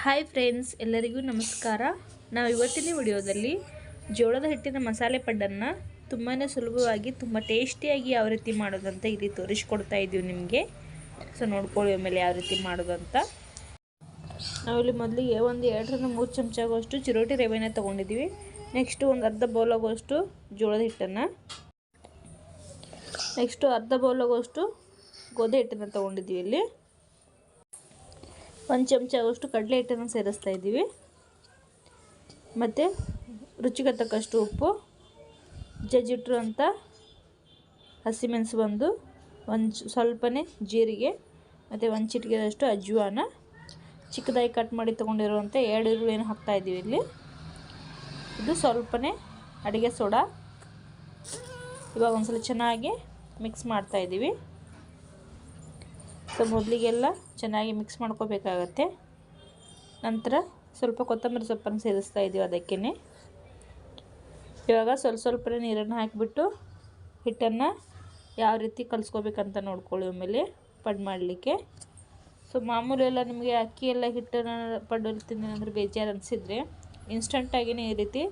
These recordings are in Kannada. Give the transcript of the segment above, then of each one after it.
ಹಾಯ್ ಫ್ರೆಂಡ್ಸ್, ಎಲ್ಲರಿಗೂ ನಮಸ್ಕಾರ. ನಾವು ಇವತ್ತಿನ ವಿಡಿಯೋದಲ್ಲಿ ಜೋಳದ ಹಿಟ್ಟಿನ ಮಸಾಲೆ ಪಡ್ಡನ್ನು ತುಂಬಾ ಸುಲಭವಾಗಿ ತುಂಬ ಟೇಸ್ಟಿಯಾಗಿ ಯಾವ ರೀತಿ ಮಾಡೋದಂತ ಇಲ್ಲಿ ತೋರಿಸ್ಕೊಡ್ತಾ ಇದ್ದೀವಿ ನಿಮಗೆ. ಸೊ ನೋಡ್ಕೊಳ್ಳಿ ಆಮೇಲೆ ಯಾವ ರೀತಿ ಮಾಡೋದಂತ. ನಾವಿಲ್ಲಿ ಮೊದಲಿಗೆ ಒಂದು 2ರಿಂದ 3 ಚಮಚ ಆಗುವಷ್ಟು ಚಿರೋಟಿ ರವೆನ ತೊಗೊಂಡಿದ್ದೀವಿ. ನೆಕ್ಸ್ಟು ಒಂದು ಅರ್ಧ ಬೌಲ್ ಆಗುವಷ್ಟು ಜೋಳದ ಹಿಟ್ಟನ್ನು, ನೆಕ್ಸ್ಟು ಅರ್ಧ ಬೌಲ್ ಆಗುವಷ್ಟು ಗೋಧಿ ಹಿಟ್ಟನ್ನು ತೊಗೊಂಡಿದ್ದೀವಿ. ಇಲ್ಲಿ 1 ಚಮಚ ಆಗುವಷ್ಟು ಕಡಲೆ ಹಿಟ್ಟನ್ನು ಸೇರಿಸ್ತಾ ಇದ್ದೀವಿ. ಮತ್ತು ರುಚಿಗೆ ತಕ್ಕಷ್ಟು ಉಪ್ಪು, ಜಜ್ಜಿಟ್ರು ಅಂತ ಹಸಿಮೆಣಸು ಒಂದು ಸ್ವಲ್ಪನೇ ಜೀರಿಗೆ, ಮತ್ತು 1 ಚಿಟಿಕೆಯಷ್ಟು ಅಜ್ವಾನ, ಚಿಕ್ಕದಾಗಿ ಕಟ್ ಮಾಡಿ ತೊಗೊಂಡಿರುವಂಥ 2 ಈರುಳ್ಳಿಯನ್ನು ಹಾಕ್ತಾಯಿದ್ದೀವಿ. ಇಲ್ಲಿ ಇದು ಸ್ವಲ್ಪನೇ ಅಡುಗೆ ಸೋಡಾ. ಇವಾಗ ಒಂದ್ಸಲ ಚೆನ್ನಾಗಿ ಮಿಕ್ಸ್ ಮಾಡ್ತಾಯಿದ್ದೀವಿ. ಸೊ ಮೊದಲಿಗೆಲ್ಲ ಚೆನ್ನಾಗಿ ಮಿಕ್ಸ್ ಮಾಡ್ಕೋಬೇಕಾಗತ್ತೆ. ನಂತರ ಸ್ವಲ್ಪ ಕೊತ್ತಂಬರಿ ಸೊಪ್ಪನ್ನು ಸೇರಿಸ್ತಾ ಇದ್ದೀವಿ ಅದಕ್ಕೇ. ಇವಾಗ ಸ್ವಲ್ಪನೇ ನೀರನ್ನು ಹಾಕಿಬಿಟ್ಟು ಹಿಟ್ಟನ್ನು ಯಾವ ರೀತಿ ಕಲಿಸ್ಕೋಬೇಕಂತ ನೋಡ್ಕೊಳ್ಳಿ ಆಮೇಲೆ ಪಡ್ಡು ಮಾಡಲಿಕ್ಕೆ. ಸೊ ಮಾಮೂಲಿ ಎಲ್ಲ ನಿಮಗೆ ಅಕ್ಕಿ ಎಲ್ಲ ಹಿಟ್ಟನ್ನು ಪಡ್ಡು ತಿಂತೀನಿ ಅಂದರೆ ಬೇಜಾರು ಅನಿಸಿದರೆ ಇನ್ಸ್ಟಂಟಾಗಿಯೇ ಈ ರೀತಿ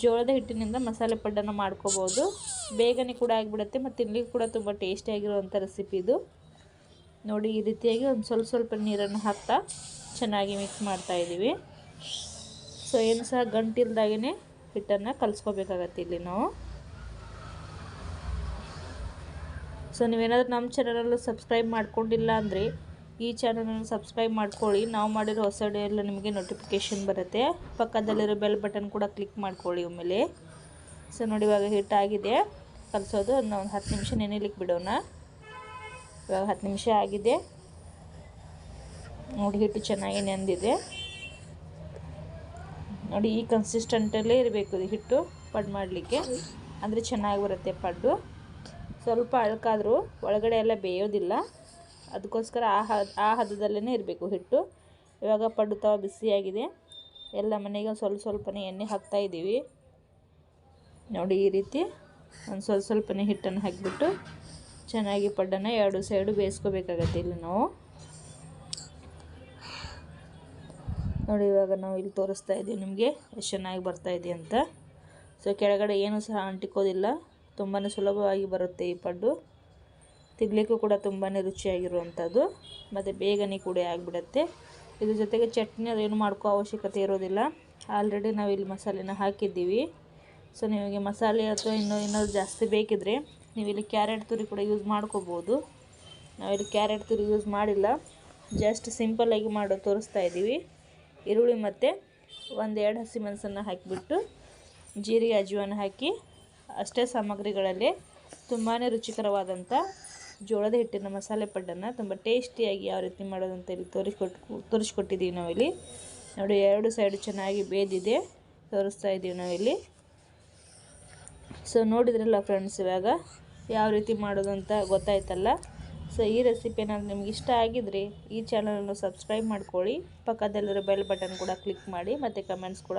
ಜೋಳದ ಹಿಟ್ಟಿನಿಂದ ಮಸಾಲೆ ಪಡ್ಡನ್ನು ಮಾಡ್ಕೋಬೋದು. ಬೇಗನೆ ಕೂಡ ಆಗಿಬಿಡುತ್ತೆ ಮತ್ತು ತಿನ್ನಲಿಕ್ಕೆ ಕೂಡ ತುಂಬ ಟೇಸ್ಟಿಯಾಗಿರುವಂಥ ರೆಸಿಪಿ ಇದು. ನೋಡಿ, ಈ ರೀತಿಯಾಗಿ ಒಂದು ಸ್ವಲ್ಪ ನೀರನ್ನು ಹಾಕ್ತಾ ಚೆನ್ನಾಗಿ ಮಿಕ್ಸ್ ಮಾಡ್ತಾಯಿದ್ದೀವಿ. ಸೊ ಏನು ಸಹ ಗಂಟಿಲ್ದಾಗೇ ಹಿಟ್ಟನ್ನು ಕಲಿಸ್ಕೋಬೇಕಾಗತ್ತೆ ಇಲ್ಲಿ ನಾವು. ಸೊ ನೀವೇನಾದರೂ ನಮ್ಮ ಚಾನಲಲ್ಲಿ ಸಬ್ಸ್ಕ್ರೈಬ್ ಮಾಡ್ಕೊಂಡಿಲ್ಲ ಅಂದರೆ ಈ ಚಾನಲನ್ನು ಸಬ್ಸ್ಕ್ರೈಬ್ ಮಾಡ್ಕೊಳ್ಳಿ. ನಾವು ಮಾಡಿರೋ ಹೊಸ ವಿಡಿಯೋ ಎಲ್ಲ ನಿಮಗೆ ನೋಟಿಫಿಕೇಷನ್ ಬರುತ್ತೆ. ಪಕ್ಕದಲ್ಲಿರೋ ಬೆಲ್ ಬಟನ್ ಕೂಡ ಕ್ಲಿಕ್ ಮಾಡ್ಕೊಳ್ಳಿ ಆಮೇಲೆ. ಸೊ ನೋಡಿ, ಇವಾಗ ಹಿಟ್ಟಾಗಿದೆ. ಕಲಿಸೋದು ಒಂದು 10 ನಿಮಿಷ ನೆನೆಯಲಿಕ್ಕೆ ಬಿಡೋಣ. ಇವಾಗ 10 ನಿಮಿಷ ಆಗಿದೆ. ನೋಡಿ, ಹಿಟ್ಟು ಚೆನ್ನಾಗಿ ನೆಂದಿದೆ. ನೋಡಿ, ಈ ಕನ್ಸಿಸ್ಟೆಂಟಲ್ಲೇ ಇರಬೇಕು ಇದು ಹಿಟ್ಟು ಪಡ್ಡು ಮಾಡಲಿಕ್ಕೆ, ಅಂದರೆ ಚೆನ್ನಾಗಿ ಬರುತ್ತೆ ಪಡ್ಡು. ಸ್ವಲ್ಪ ಅಳ್ಕಾದರೂ ಒಳಗಡೆ ಎಲ್ಲ ಬೇಯೋದಿಲ್ಲ, ಅದಕ್ಕೋಸ್ಕರ ಆ ಹದದಲ್ಲೇ ಇರಬೇಕು ಹಿಟ್ಟು. ಇವಾಗ ಪಡ್ಡು ತವ ಬಿಸಿಯಾಗಿದೆ. ಎಲ್ಲ ಮನೆಗೆ ಸ್ವಲ್ಪನೇ ಎಣ್ಣೆ ಹಾಕ್ತಾಯಿದ್ದೀವಿ. ನೋಡಿ, ಈ ರೀತಿ ಒಂದು ಸ್ವಲ್ಪನೇ ಹಿಟ್ಟನ್ನು ಹಾಕಿಬಿಟ್ಟು ಚೆನ್ನಾಗಿ ಪಡ್ಡನ್ನು 2 ಸೈಡು ಬೇಯಿಸ್ಕೋಬೇಕಾಗತ್ತೆ ಇಲ್ಲಿ ನಾವು. ನೋಡಿ, ಇವಾಗ ನಾವು ಇಲ್ಲಿ ತೋರಿಸ್ತಾ ಇದ್ದೀವಿ ನಿಮಗೆ ಎಷ್ಟು ಚೆನ್ನಾಗಿ ಬರ್ತಾಯಿದೆ ಅಂತ. ಸೊ ಕೆಳಗಡೆ ಏನೂ ಸಹ ಅಂಟಿಕೋದಿಲ್ಲ, ತುಂಬಾ ಸುಲಭವಾಗಿ ಬರುತ್ತೆ ಈ ಪಡ್ಡು. ತಿನ್ನಲಿಕ್ಕೂ ಕೂಡ ತುಂಬಾ ರುಚಿಯಾಗಿರುವಂಥದ್ದು, ಮತ್ತು ಬೇಗನೆ ಕೂಡ ಆಗಿಬಿಡುತ್ತೆ. ಇದ್ರ ಜೊತೆಗೆ ಚಟ್ನಿ ಅದೇನು ಮಾಡ್ಕೋ ಅವಶ್ಯಕತೆ ಇರೋದಿಲ್ಲ. ಆಲ್ರೆಡಿ ನಾವಿಲ್ಲಿ ಮಸಾಲೆನ ಹಾಕಿದ್ದೀವಿ. ಸೊ ನಿಮಗೆ ಮಸಾಲೆ ಅಥವಾ ಏನಾದರೂ ಜಾಸ್ತಿ ಬೇಕಿದ್ದರೆ ನೀವಿಲ್ಲಿ ಕ್ಯಾರೆಟ್ ತುರಿ ಕೂಡ ಯೂಸ್ ಮಾಡ್ಕೋಬೋದು. ನಾವಿಲ್ಲಿ ಕ್ಯಾರೆಟ್ ತುರಿ ಯೂಸ್ ಮಾಡಿಲ್ಲ, ಜಸ್ಟ್ ಸಿಂಪಲ್ಲಾಗಿ ತೋರಿಸ್ತಾ ಇದ್ದೀವಿ. ಈರುಳ್ಳಿ ಮತ್ತು 1-2 ಹಸಿಮೆಣಸನ್ನು ಹಾಕಿಬಿಟ್ಟು ಜೀರಿಗೆ ಅಜ್ವಾನ ಹಾಕಿ ಅಷ್ಟೇ ಸಾಮಗ್ರಿಗಳಲ್ಲಿ ತುಂಬಾ ರುಚಿಕರವಾದಂಥ ಜೋಳದ ಹಿಟ್ಟಿನ ಮಸಾಲೆ ಪಡ್ಡನ್ನು ತುಂಬ ಟೇಸ್ಟಿಯಾಗಿ ಯಾವ ರೀತಿ ಮಾಡೋದಂತ ಇಲ್ಲಿ ತೋರಿಸ್ಕೊಟ್ಟಿದ್ದೀವಿ ನಾವಿಲ್ಲಿ. ನೋಡಿ, 2 ಸೈಡು ಚೆನ್ನಾಗಿ ಬೇದಿದೆ, ತೋರಿಸ್ತಾ ಇದ್ದೀವಿ ನಾವಿಲ್ಲಿ. ಸೊ ನೋಡಿದ್ರಲ್ಲ ಫ್ರೆಂಡ್ಸ್, ಇವಾಗ ಯಾವ ರೀತಿ ಮಾಡೋದು ಅಂತ ಗೊತ್ತಾಯ್ತಲ್ಲ. ಸೊ ಈ ರೆಸಿಪಿ ಏನಾದರೂ ನಿಮ್ಗೆ ಇಷ್ಟ ಆಗಿದ್ರೆ ಈ ಚಾನಲನ್ನು ಸಬ್ಸ್ಕ್ರೈಬ್ ಮಾಡ್ಕೊಳ್ಳಿ. ಪಕ್ಕದಲ್ಲಿರೋ ಬೆಲ್ ಬಟನ್ ಕೂಡ ಕ್ಲಿಕ್ ಮಾಡಿ, ಮತ್ತು ಕಮೆಂಟ್ಸ್ ಕೂಡ